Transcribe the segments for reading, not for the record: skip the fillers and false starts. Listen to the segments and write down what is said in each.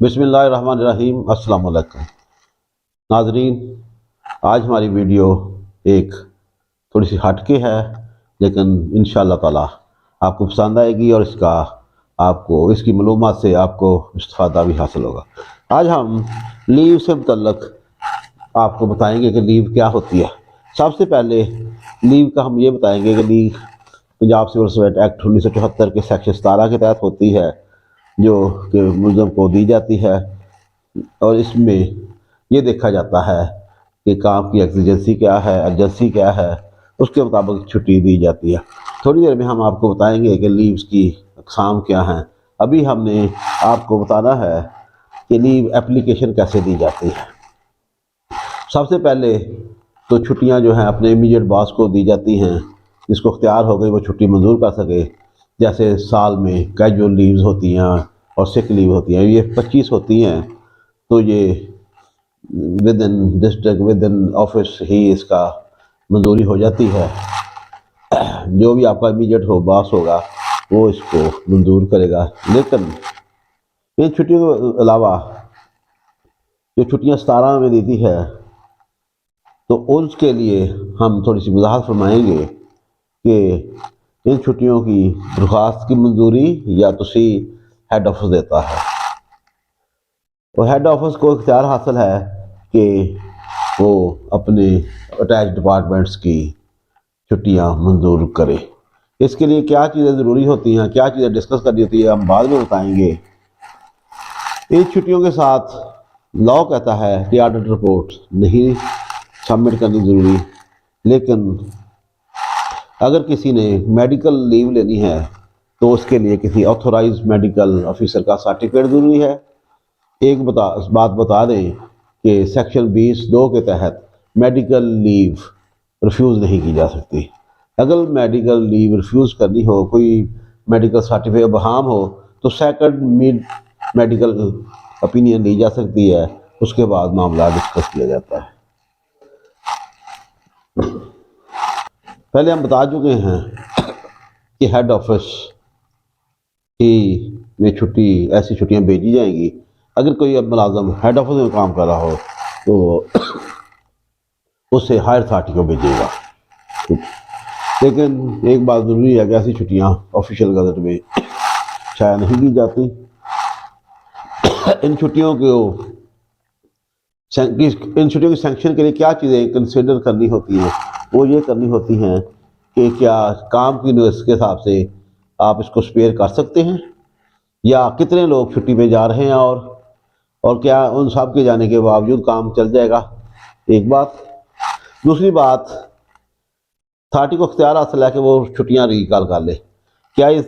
बिस्मिल्लाहिर्रहमानिर्रहीम। अस्सलाम वालेकुम नाजरीन, आज हमारी वीडियो एक थोड़ी सी हटके है, लेकिन इंशाअल्लाह ताला आपको पसंद आएगी और इसकी मालूमात से आपको इस्तिफादा भी हासिल होगा। आज हम लीव से मुतल्लक आपको बताएंगे कि लीव क्या होती है। सबसे पहले लीव का हम ये बताएंगे कि leave Punjab civil service act 1974 के सेक्शन 17 के तहत होती है, जो कि मुल्ज़म को दी जाती है, और इसमें ये देखा जाता है कि काम की एक्जिजेंसी क्या है, अर्जेंसी क्या है, उसके मुताबिक छुट्टी दी जाती है। थोड़ी देर में हम आपको बताएंगे कि लीव्स की अक़साम क्या हैं। अभी हमने आपको बताना है कि लीव एप्लीकेशन कैसे दी जाती है। सबसे पहले तो छुट्टियां जो हैं अपने इमीडिएट बॉस को दी जाती हैं, जिसको अख्तियार हो गई वो छुट्टी मंजूर कर सके। जैसे साल में कैजुअल लीव्स होती हैं और सिक लीव होती हैं, ये 25 होती हैं, तो ये within district within office ही इसका मंजूरी हो जाती है। जो भी आपका इमीडिएट हो बॉस होगा वो इसको मंजूर करेगा। लेकिन इन छुट्टियों के अलावा जो छुट्टियां 17 में देती है, तो उसके लिए हम थोड़ी सी वजाहत फरमाएंगे कि इन छुट्टियों की दरख्वास्त की मंजूरी या तो सी हेड ऑफिस देता है, और हेड ऑफिस को इख्तियार हासिल है कि वो अपने अटैच डिपार्टमेंट्स की छुट्टियां मंजूर करे। इसके लिए क्या चीज़ें ज़रूरी होती हैं, क्या चीज़ें डिस्कस करनी होती है, हम बाद में बताएंगे। इन छुट्टियों के साथ लॉ कहता है कि ऑडिट रिपोर्ट नहीं सबमिट करनी ज़रूरी, लेकिन अगर किसी ने मेडिकल लीव लेनी है तो उसके लिए किसी ऑथोराइज मेडिकल ऑफिसर का सर्टिफिकेट ज़रूरी है। एक बात बता दें कि सेक्शन 20(2) के तहत मेडिकल लीव रिफ्यूज़ नहीं की जा सकती। अगर मेडिकल लीव रिफ्यूज़ करनी हो, कोई मेडिकल सर्टिफिकेट बहाम हो, तो सेकंड मेडिकल ओपिनियन ली जा सकती है। उसके बाद मामला डिस्कस किया जाता है। पहले हम बता चुके हैं कि हेड ऑफिस ही में ऐसी छुट्टियां भेजी जाएंगी। अगर कोई अब मुलाजम हेड ऑफिस में काम कर रहा हो तो उससे हायर अथॉरिटी को भेजेगा। लेकिन एक बात ज़रूरी है कि ऐसी छुट्टियां ऑफिशियल गज़ट में शायद नहीं की जाती। इन छुट्टियों की सैंक्शन के लिए क्या चीज़ें कंसिडर करनी होती हैं, वो ये करनी होती हैं कि क्या काम की न्यूज़ के हिसाब से आप इसको स्पेयर कर सकते हैं, या कितने लोग छुट्टी पे जा रहे हैं, और क्या उन सब के जाने के बावजूद काम चल जाएगा। एक बात। दूसरी बात, अथॉरिटी को इख्तियार हासिल है कि वो छुट्टियां रिकॉल कर ले। क्या इस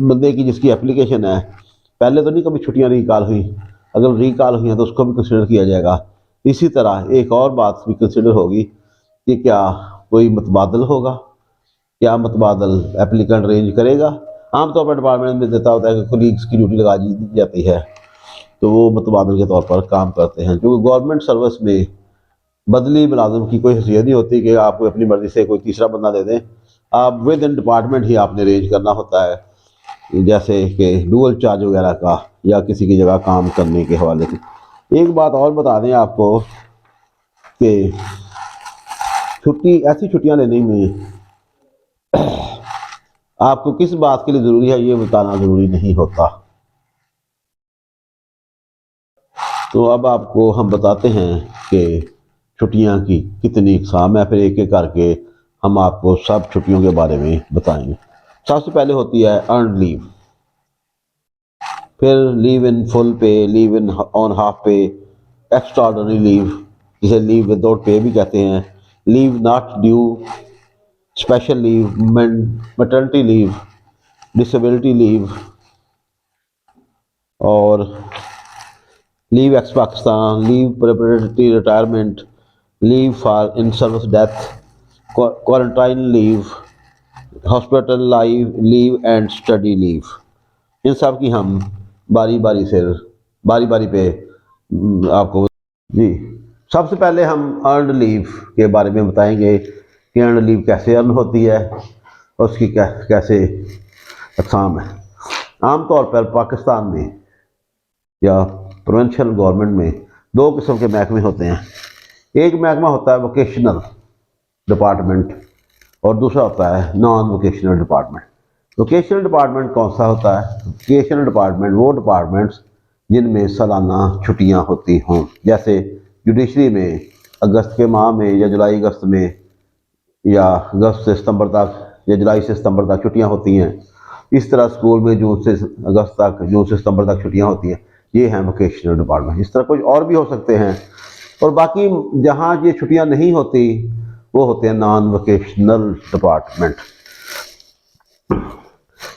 बंदे की जिसकी एप्लीकेशन है पहले तो नहीं कभी छुट्टियां रिकॉल हुई, अगर रिकॉल हुई हैं तो उसको भी कंसिडर किया जाएगा। इसी तरह एक और बात भी कंसिडर होगी कि क्या कोई मतबादल होगा, क्या मतबादल एप्लीकेंट अरेंज करेगा। आमतौर पर डिपार्टमेंट में देता होता है कि कोलीग्स की ड्यूटी लगा दी जाती है, तो वो मतबादल के तौर पर काम करते हैं। क्योंकि गवर्नमेंट सर्विस में बदली मुलाजिम की कोई हैसियत नहीं होती कि आपको अपनी मर्ज़ी से कोई तीसरा बंदा दे दें। आप विद इन डिपार्टमेंट ही आपने अरेंज करना होता है, जैसे कि डुअल चार्ज वगैरह का, या किसी की जगह काम करने के हवाले से। एक बात और बता दें आपको कि ऐसी छुट्टियां लेने में आपको किस बात के लिए ज़रूरी है ये बताना ज़रूरी नहीं होता। तो अब आपको हम बताते हैं कि छुट्टियां की कितनी अक़साम है, फिर एक एक करके हम आपको सब छुट्टियों के बारे में बताएंगे। सबसे पहले होती है अर्नड लीव, फिर leave in full pay, leave in on half pay, extraordinary leave जिसे लीव विदाउट पे भी कहते हैं, leave not due, special leave, maternity leave, disability leave, और leave ex Pakistan, leave preparatory retirement, leave for in service death, quarantine leave, hospital leave and study leave. इन सब की हम बारी बारी पे आपको जी। सबसे पहले हम अर्नड लीव के बारे में बताएंगे कि अर्नड लीव कैसे अर्न होती है और उसकी कैसे अक़साम है। आमतौर पर पाकिस्तान में या प्रोविंशियल गवर्नमेंट में दो किस्म के महकमे होते हैं। एक महकमा होता है वोकेशनल डिपार्टमेंट और दूसरा होता है non vocational department. Vocational department कौन सा होता है? वोकेशनल डिपार्टमेंट वो डिपार्टमेंट्स जिनमें सालाना छुट्टियां होती हों, जैसे जुडिशरी में अगस्त के माह में या जुलाई अगस्त में या अगस्त से सितंबर तक या जुलाई से सितंबर तक छुट्टियां होती हैं। इस तरह स्कूल में जून से अगस्त तक, जून से सितंबर तक छुट्टियां होती हैं। ये हैं वोकेशनल डिपार्टमेंट। इस तरह कुछ और भी हो सकते हैं। और बाकी जहाँ ये छुट्टियां नहीं होती वो होते हैं नॉन वोकेशनल डिपार्टमेंट।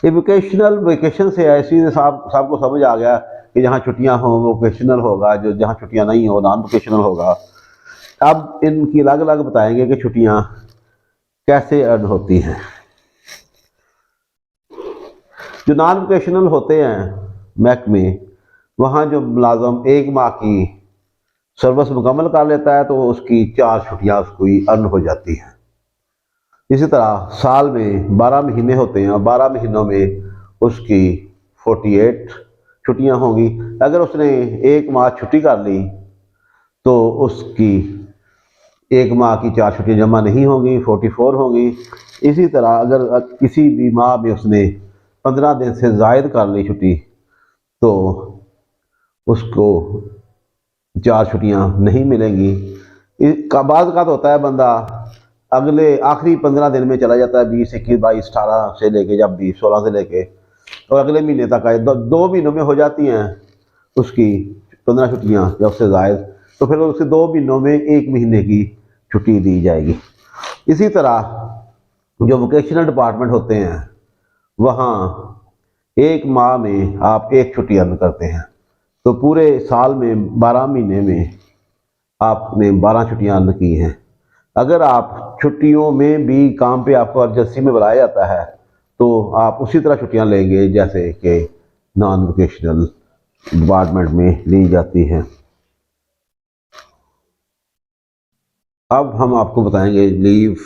ये वोकेशनल वेकेशन से ऐसी साहब को समझ आ गया कि जहाँ छुट्टियां हों वो वोकेशनल होगा, जो जहाँ छुट्टियां नहीं हो नॉन वोकेशनल होगा। अब इनकी अलग अलग बताएंगे कि छुट्टियां कैसे अर्न होती हैं। जो नॉन वोकेशनल होते हैं महकमे, वहाँ जो मुलाजम एक माह की सर्विस मुकम्मल कर लेता है तो उसकी 4 छुट्टियाँ उसको अर्न हो जाती हैं। इसी तरह साल में 12 महीने होते हैं और 12 महीनों में उसकी 48 छुट्टियाँ होंगी। अगर उसने एक माह छुट्टी कर ली तो उसकी एक माह की 4 छुट्टियाँ जमा नहीं होंगी, 44 होंगी। इसी तरह अगर किसी भी माह में उसने 15 दिन से ज़ायद कर ली छुट्टी तो उसको 4 छुट्टियाँ नहीं मिलेंगी। इसका बाद का तो होता है बंदा अगले आखिरी 15 दिन में चला जाता है, 20, 21, 22, 18 से लेके जब भी 16 से लेके और अगले महीने तक आए। 2 महीनों में हो जाती हैं उसकी 15 छुट्टियाँ या उससे ज़ायद, तो फिर उसके 2 महीनों में 1 महीने की छुट्टी दी जाएगी। इसी तरह जो वोकेशनल डिपार्टमेंट होते हैं वहाँ एक माह में आप 1 छुट्टी अर्न करते हैं, तो पूरे साल में 12 महीने में आपने 12 छुट्टियाँ अर्न की हैं। अगर आप छुट्टियों में भी काम पे आपको अर्जेंसी में बुलाया जाता है तो आप उसी तरह छुट्टियाँ लेंगे जैसे कि नॉन वोकेशनल डिपार्टमेंट में ली जाती हैं। अब हम आपको बताएंगे लीव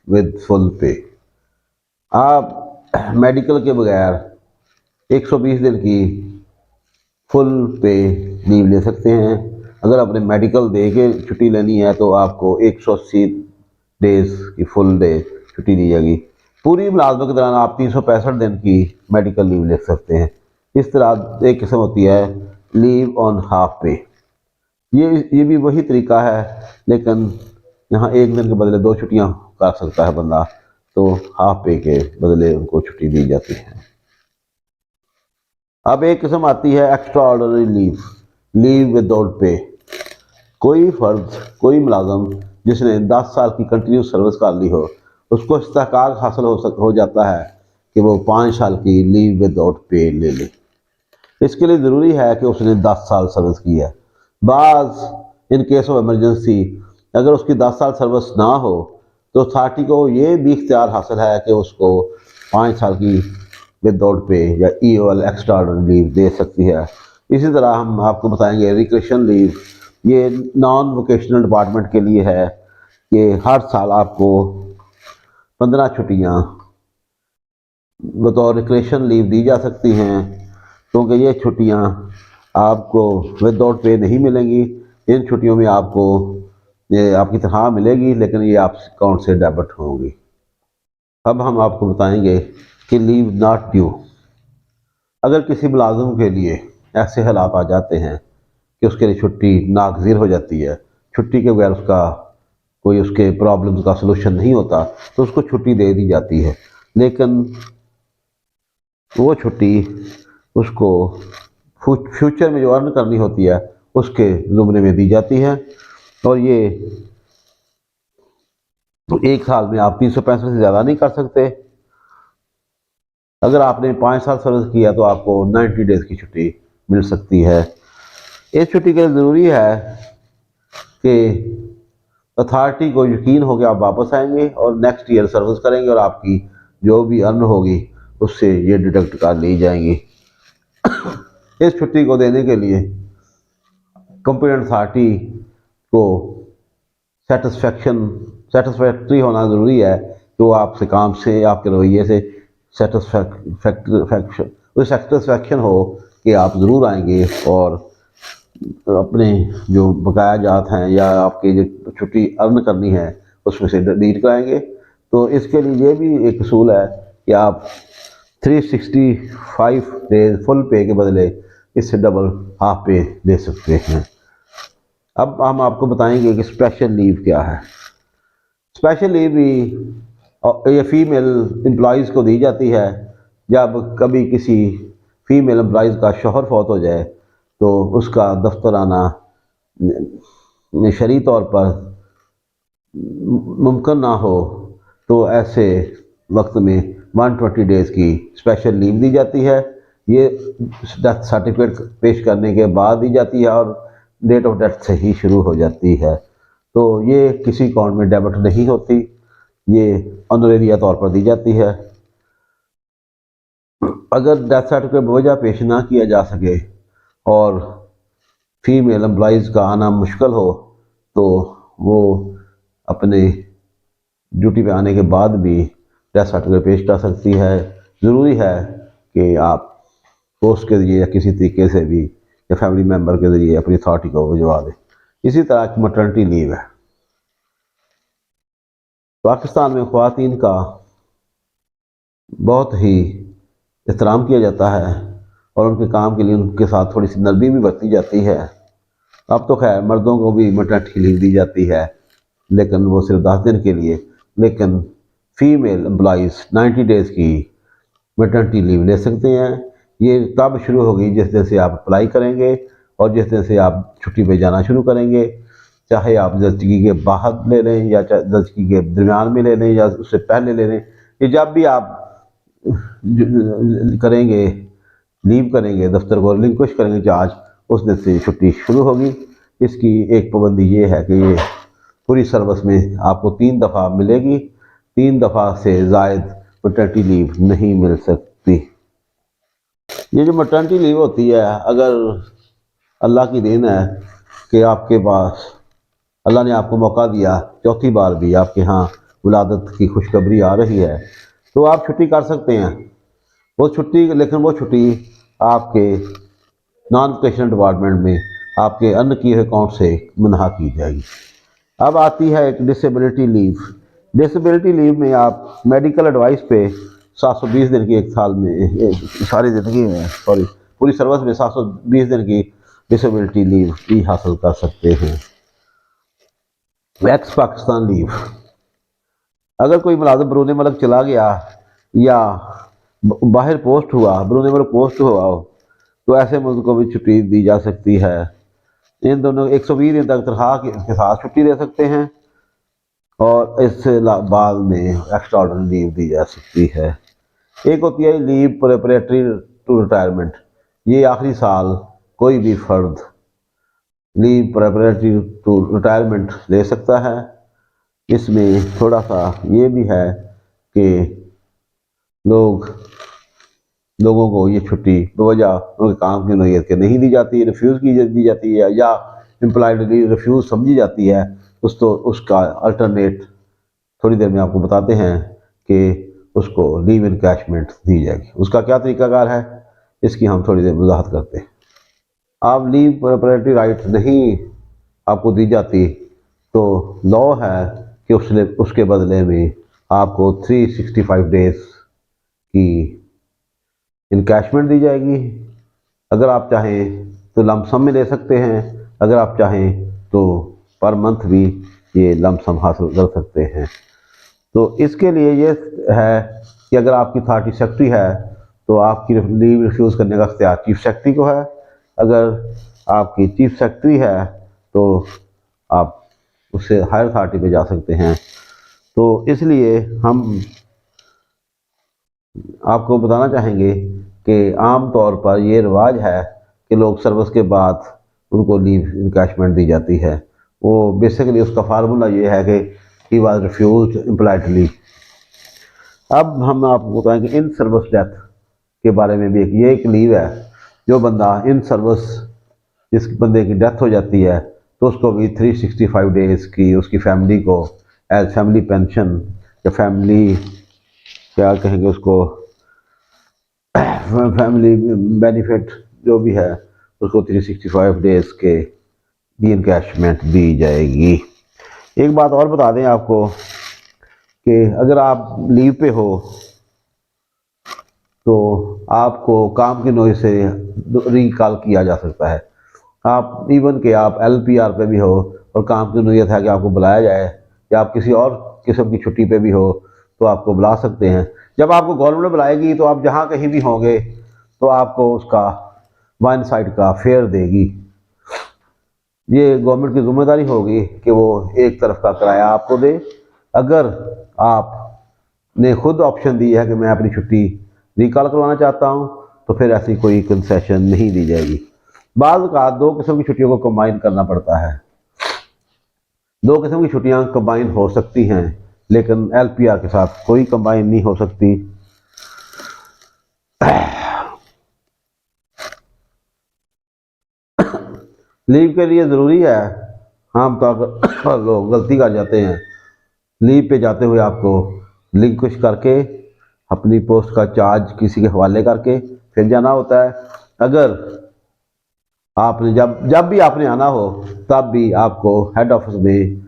विद फुल पे। आप मेडिकल के बगैर 120 दिन की फुल पे लीव ले सकते हैं। अगर आपने मेडिकल दे के छुट्टी लेनी है तो आपको 180 डेज़ की फुल डे छुट्टी दी जाएगी। पूरी मुलाजमत के दौरान आप 365 दिन की मेडिकल लीव ले सकते हैं। इस तरह एक किस्म होती है लीव ऑन हाफ पे। ये भी वही तरीका है, लेकिन यहाँ 1 दिन के बदले 2 छुट्टियाँ कर सकता है बंदा, तो हाफ पे के बदले उनको छुट्टी दी जाती है। अब एक किस्म आती है extra ordinary leave, leave without पे। कोई फर्द, कोई मुलाजम जिसने 10 साल की कंटिन्यूस सर्विस कर ली हो, उसको इस्तेहकाक हासिल हो जाता है कि वो 5 साल की लीव विदाउट पे ले ले। इसके लिए ज़रूरी है कि उसने 10 साल सर्विस की है। बाज़ इन केस ऑफ इमरजेंसी अगर उसकी 10 साल सर्विस ना हो तो अथॉरिटी को ये भी इख्तियार हासिल है कि उसको 5 साल की विदाउट पे या EOL एक्स्ट्रा ऑर्डिनरी लीव दे सकती है। इसी तरह हम आपको बताएंगे रिक्रेशन लीव। ये नॉन वोकेशनल डिपार्टमेंट के लिए है कि हर साल आपको 15 छुट्टियाँ बतौर रिक्रेशन लीव दी जा सकती हैं, क्योंकि ये छुट्टियाँ आपको विदाउट पे नहीं मिलेंगी। इन छुट्टियों में आपको ये आपकी तनख्वाह मिलेगी, लेकिन ये आप अकाउंट से डेबिट होंगी। अब हम आपको बताएंगे कि लीव नॉट ड्यू। अगर किसी मुलाजिम के लिए ऐसे हालात आ जाते हैं कि उसके लिए छुट्टी नागज़ीर हो जाती है, छुट्टी के बगैर उसका कोई उसके प्रॉब्लम्स का सलूशन नहीं होता, तो उसको छुट्टी दे दी जाती है, लेकिन वो छुट्टी उसको फ्यूचर में जो अर्न करनी होती है उसके ज़ुमरे में दी जाती है। और ये 1 साल में आप 365 से ज़्यादा नहीं कर सकते। अगर आपने 5 साल सर्विस किया तो आपको 90 डेज़ की छुट्टी मिल सकती है। इस छुट्टी के लिए ज़रूरी है कि अथॉरिटी को यकीन हो कि आप वापस आएंगे और नेक्स्ट ईयर सर्विस करेंगे और आपकी जो भी अर्न होगी उससे ये डिडक्ट कर ली जाएंगी। इस छुट्टी को देने के लिए कंपीटेंट अथॉरिटी को सेटिस्फैक्ट्री होना ज़रूरी है कि वो आपसे काम से, आपके रवैये से सेटिस्फैक्शन हो कि आप ज़रूर आएंगे और अपने जो बकाया जात हैं या आपकी जो छुट्टी अर्न करनी है उसमें से डिलीट कराएंगे। तो इसके लिए ये भी एक असूल है कि आप 365 डेज फुल पे के बदले इससे डबल हाफ पे ले सकते हैं। अब हम आपको बताएंगे कि स्पेशल लीव क्या है। स्पेशल लीव भी ये फीमेल एम्प्लॉयज़ को दी जाती है। जब कभी किसी फीमेल एम्प्लॉयज़ का शौहर फौत हो जाए तो उसका दफ्तर आना शरई तौर पर मुमकिन ना हो, तो ऐसे वक्त में 120 डेज़ की स्पेशल लीव दी जाती है। ये डेथ सर्टिफिकेट पेश करने के बाद दी जाती है और डेट ऑफ डेथ से ही शुरू हो जाती है। तो ये किसी अकाउंट में डेबिट नहीं होती, ये ऑनरेरिया तौर पर दी जाती है। अगर डेथ सर्टिफिकेट बवजह पेश ना किया जा सके और फीमेल एम्प्लॉयज़ का आना मुश्किल हो तो वो अपने ड्यूटी पे आने के बाद भी डेथ सर्टिफिकेट पेश कर सकती है। ज़रूरी है कि आप पोस्ट के ज़रिए या किसी तरीके से भी या फैमिली मेम्बर के ज़रिए अपनी अथॉरिटी को भिजवा दें। इसी तरह की मटर्निटी लीव है। पाकिस्तान में ख़वातीन का बहुत ही एहतराम किया जाता है और उनके काम के लिए उनके साथ थोड़ी सी नरमी भी बरती जाती है। अब तो खैर मर्दों को भी मटर्निटी लीव दी जाती है, लेकिन वो सिर्फ 10 दिन के लिए। लेकिन फ़ीमेल एम्प्लॉयज़ 90 डेज़ की मैटरनिटी लीव ले सकते हैं। ये तब शुरू होगी जिस दिन से आप अप्लाई करेंगे और जिस दिन से आप छुट्टी पे जाना शुरू करेंगे। चाहे आप ज़िंदगी के बाद ले लें या ज़िंदगी के दरमियान में ले लें या उससे पहले ले लें, ये जब भी आप करेंगे, लीव करेंगे, दफ्तर को रिलिंक्विश करेंगे चार्ज, उस दिन से छुट्टी शुरू होगी। इसकी एक पाबंदी ये है कि ये पूरी सर्विस में आपको 3 दफ़ा मिलेगी, 3 दफ़ा से ज़ायद मैटरनिटी लीव नहीं मिल सकती। ये जो मैटरनिटी लीव होती है, अगर अल्लाह की देन है कि आपके पास अल्लाह ने आपको मौका दिया, चौथी बार भी आपके यहाँ विलादत की खुशखबरी आ रही है, तो आप छुट्टी कर सकते हैं। वो छुट्टी, लेकिन वो छुट्टी आपके नॉन वोकेशनल डिपार्टमेंट में आपके अर्न किए हुए अकाउंट से मुनहा की जाएगी। अब आती है एक डिसेबिलिटी लीव। डिसेबिलिटी लीव में आप मेडिकल एडवाइस पे 720 दिन की, एक साल में, सारी ज़िंदगी में, सॉरी पूरी सर्विस में 720 दिन की डिसेबिलिटी लीव भी हासिल कर सकते हैं। एक्स पाकिस्तान लीव, अगर कोई मुलाजिम बरून मुल्क चला गया या बाहर पोस्ट हुआ, बरून मुल्क पोस्ट हुआ हो, तो ऐसे मुल्क को भी छुट्टी दी जा सकती है। इन दोनों 120 दिन तक तनख्वाह के साथ छुट्टी दे सकते हैं और इससे बाद में एक्स्ट्रा ऑर्डिनरी लीव दी जा सकती है। एक होती है लीव प्रिपरेटरी टू रिटायरमेंट। ये आखिरी साल कोई भी फर्द लीव प्रिपरेटरी टू रिटायरमेंट ले सकता है। इसमें थोड़ा सा ये भी है कि लोगों को ये छुट्टी बवजह उनके काम की नौयत के नहीं दी जाती, रिफ्यूज़ दी जाती है, या एम्प्लॉयड लीव रिफ्यूज़ समझी जाती है। उसका अल्टरनेट थोड़ी देर में आपको बताते हैं कि उसको लीव इनकैशमेंट दी जाएगी। उसका क्या तरीकाकार है, इसकी हम थोड़ी देर वजाहत करते हैं। आप लीव प्रिपरेटरी राइट नहीं आपको दी जाती तो लॉ है कि उसके बदले में आपको 365 डेज़ की इनकैशमेंट दी जाएगी। अगर आप चाहें तो लमसम में ले सकते हैं, अगर आप चाहें तो पर मंथ भी ये लमसम हासिल कर सकते हैं। तो इसके लिए ये है कि अगर आपकी अथॉरिटी सेक्रेटरी है तो आपकी लीव रिफ्यूज़ करने का अख्तियार चीफ सेक्रेटरी को है। अगर आपकी चीफ सेक्रेटरी है तो आप उससे हायर अथॉरिटी पे जा सकते हैं। तो इसलिए हम आपको बताना चाहेंगे कि आम तौर पर ये रिवाज है कि लोग सर्विस के बाद उनको लीव इनकैशमेंट दी जाती है। वो बेसिकली उसका फार्मूला ये है कि ही वाज रिफ्यूज्ड इम्पोलाइटली। अब हम आपको बताएंगे इन सर्विस डेथ के बारे में भी। ये एक लीव है, जो बंदा इन सर्विस, जिस बंदे की डेथ हो जाती है तो उसको भी 365 डेज़ की उसकी फैमिली को एज फैमिली पेंशन या फैमिली क्या कहेंगे उसको, फैमिली बेनिफिट जो भी है, उसको 365 डेज के डी इनकैशमेंट दी जाएगी। एक बात और बता दें आपको कि अगर आप लीव पे हो तो आपको काम के नोए से रिकॉल किया जा सकता है। आप इवन के आप LPR पे भी हो और काम की नोयत है कि आपको बुलाया जाए, या आप किसी और किस्म की छुट्टी पे भी हो तो आपको बुला सकते हैं। जब आपको गवर्नमेंट बुलाएगी तो आप जहाँ कहीं भी होंगे तो आपको उसका वन साइड का फेयर देगी। ये गवर्नमेंट की जिम्मेदारी होगी कि वो एक तरफ का किराया आपको दे। अगर आपने खुद ऑप्शन दी है कि मैं अपनी छुट्टी रिकॉल करवाना चाहता हूँ तो फिर ऐसी कोई कंसेशन नहीं दी जाएगी। बाज़ का 2 किस्म की छुट्टियों को कंबाइन करना पड़ता है। 2 किस्म की छुट्टियाँ कंबाइन हो सकती हैं, लेकिन LPR के साथ कोई कंबाइन नहीं हो सकती। लीव के लिए ज़रूरी है, आम तौर पर लोग गलती कर जाते हैं, लीव पे जाते हुए आपको लिंक्विश करके अपनी पोस्ट का चार्ज किसी के हवाले करके फिर जाना होता है। अगर आपने जब भी आपने आना हो तब भी आपको हेड ऑफिस में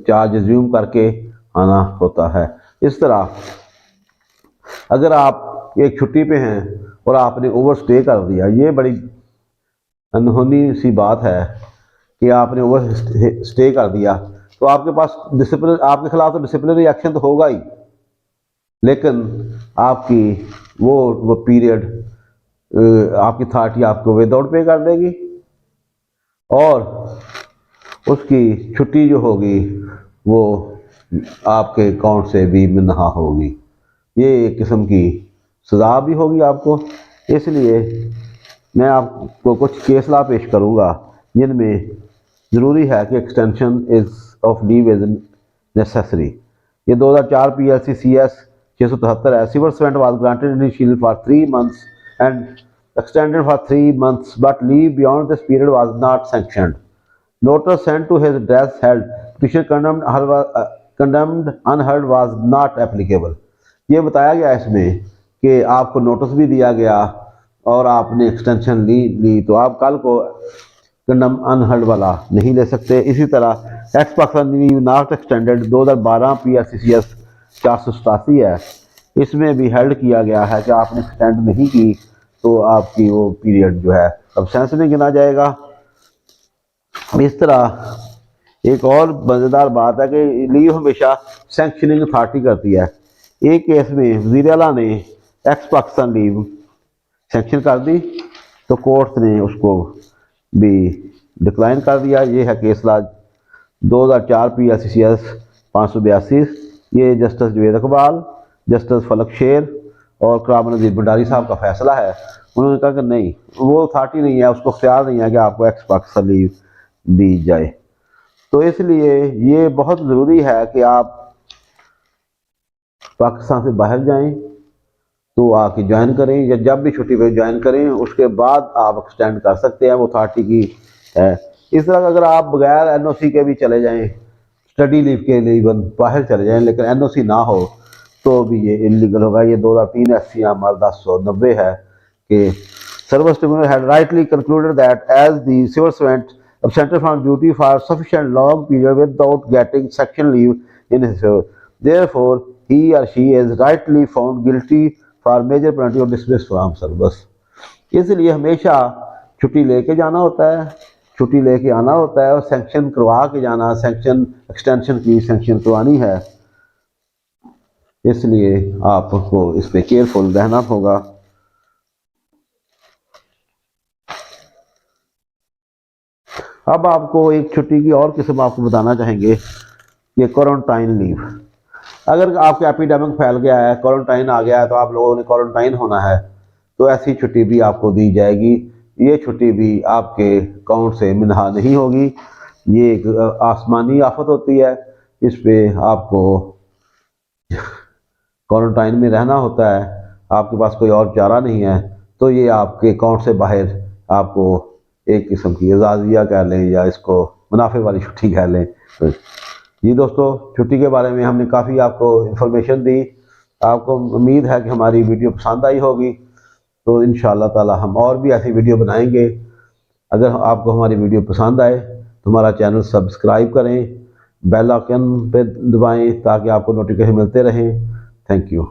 चार्ज रिज्यूम करके आना होता है। इस तरह अगर आप एक छुट्टी पे हैं और आपने ओवर स्टे कर दिया, ये बड़ी अनहोनी सी बात है कि आपने ओवर स्टे कर दिया, तो आपके पास डिसिप्लिन, आपके खिलाफ तो डिसिप्लिनरी एक्शन तो होगा ही, लेकिन आपकी वो पीरियड आपकी अथॉरिटी आपको विदाउट पे कर देगी और उसकी छुट्टी जो होगी वो आपके अकाउंट से भी मिन्हा होगी। ये एक किस्म की सज़ा भी होगी आपको। इसलिए मैं आपको कुछ केस ला पेश करूँगा जिनमें ज़रूरी है कि extension is of leave is necessary. ये 2004 PLC CS 673 है। Civil servant was granted initial for 3 months and extended for 3 months, but leave beyond this period was not sanctioned. Notice sent to his address held petition condemned unheard was not applicable. ये बताया गया इसमें कि आपको notice भी दिया गया और आपने एक्सटेंशन ली तो आप कल को कंडम अनहर्ड वाला नहीं ले सकते। इसी तरह x Pakistan leave not extended 2012 PLCCS 487 है, इसमें भी हेल्ड किया गया है कि आपने एक्सटेंड नहीं की तो आपकी वो पीरियड जो है अब्सेंस में गिना जाएगा। इस तरह एक और मज़ेदार बात है कि लीव हमेशा सैंक्शनिंग अथॉरिटी करती है। एक केस में वज़ीर आला ने एक्स पाकिस्तान लीव सैंक्शन कर दी तो कोर्ट ने उसको भी डिक्लाइन कर दिया। ये है केस ला 2004 PLCCS 582। ये जस्टिस जवेद इकबाल, जस्टिस फलक शेर और कराम नज़ीर भंडारी साहब का फैसला है। उन्होंने कहा कि नहीं, वो अथॉरिटी नहीं है, उसको ख्याल नहीं है कि आपको एक्स पाकिस्तान लीव दी जाए। तो इसलिए ये बहुत ज़रूरी है कि आप पाकिस्तान से बाहर जाएं तो आके ज्वाइन करें, या जब भी छुट्टी पे ज्वाइन करें उसके बाद आप एक्सटेंड कर सकते हैं, वो अथॉरिटी की है। इस तरह अगर आप बगैर NOC के भी चले जाएं, स्टडी लीव के लिए बाहर चले जाएं, लेकिन NOC ना हो तो भी ये इलीगल होगा। ये 2003 SC नंबर 1090 है कि service tribunal had rightly concluded that as the civil servant absented from duty for sufficient long period without getting section leave in his favor, therefore he or she is rightly found guilty for major penalty or dismissed from service। इसलिए हमेशा छुट्टी लेके जाना होता है, छुट्टी लेके आना होता है और सैंक्शन करवा के जाना, सैंक्शन एक्सटेंशन की सैंक्शन करवानी है। इसलिए आपको इस पे केयरफुल रहना होगा। अब आपको एक छुट्टी की और किस्म आपको बताना चाहेंगे, ये क्वारंटाइन लीव। अगर आपके एपिडेमिक फैल गया है, क्वारंटाइन आ गया है, तो आप लोगों ने क्वारंटाइन होना है, तो ऐसी छुट्टी भी आपको दी जाएगी। ये छुट्टी भी आपके अकाउंट से मिन्हा नहीं होगी। ये एक आसमानी आफत होती है, इस पे आपको क्वारंटाइन में रहना होता है, आपके पास कोई और चारा नहीं है, तो ये आपके अकाउंट से बाहर आपको एक किस्म की एजाज़िया कह लें या इसको मुनाफे वाली छुट्टी कह लें। तो जी दोस्तों, छुट्टी के बारे में हमने काफ़ी आपको इन्फॉर्मेशन दी। आपको उम्मीद है कि हमारी वीडियो पसंद आई होगी, तो इंशाअल्लाह ताला हम और भी ऐसी वीडियो बनाएंगे अगर आपको हमारी वीडियो पसंद आए तो हमारा चैनल सब्सक्राइब करें, बेल आइकन पे दबाएं ताकि आपको नोटिफिकेशन मिलते रहें। Thank you.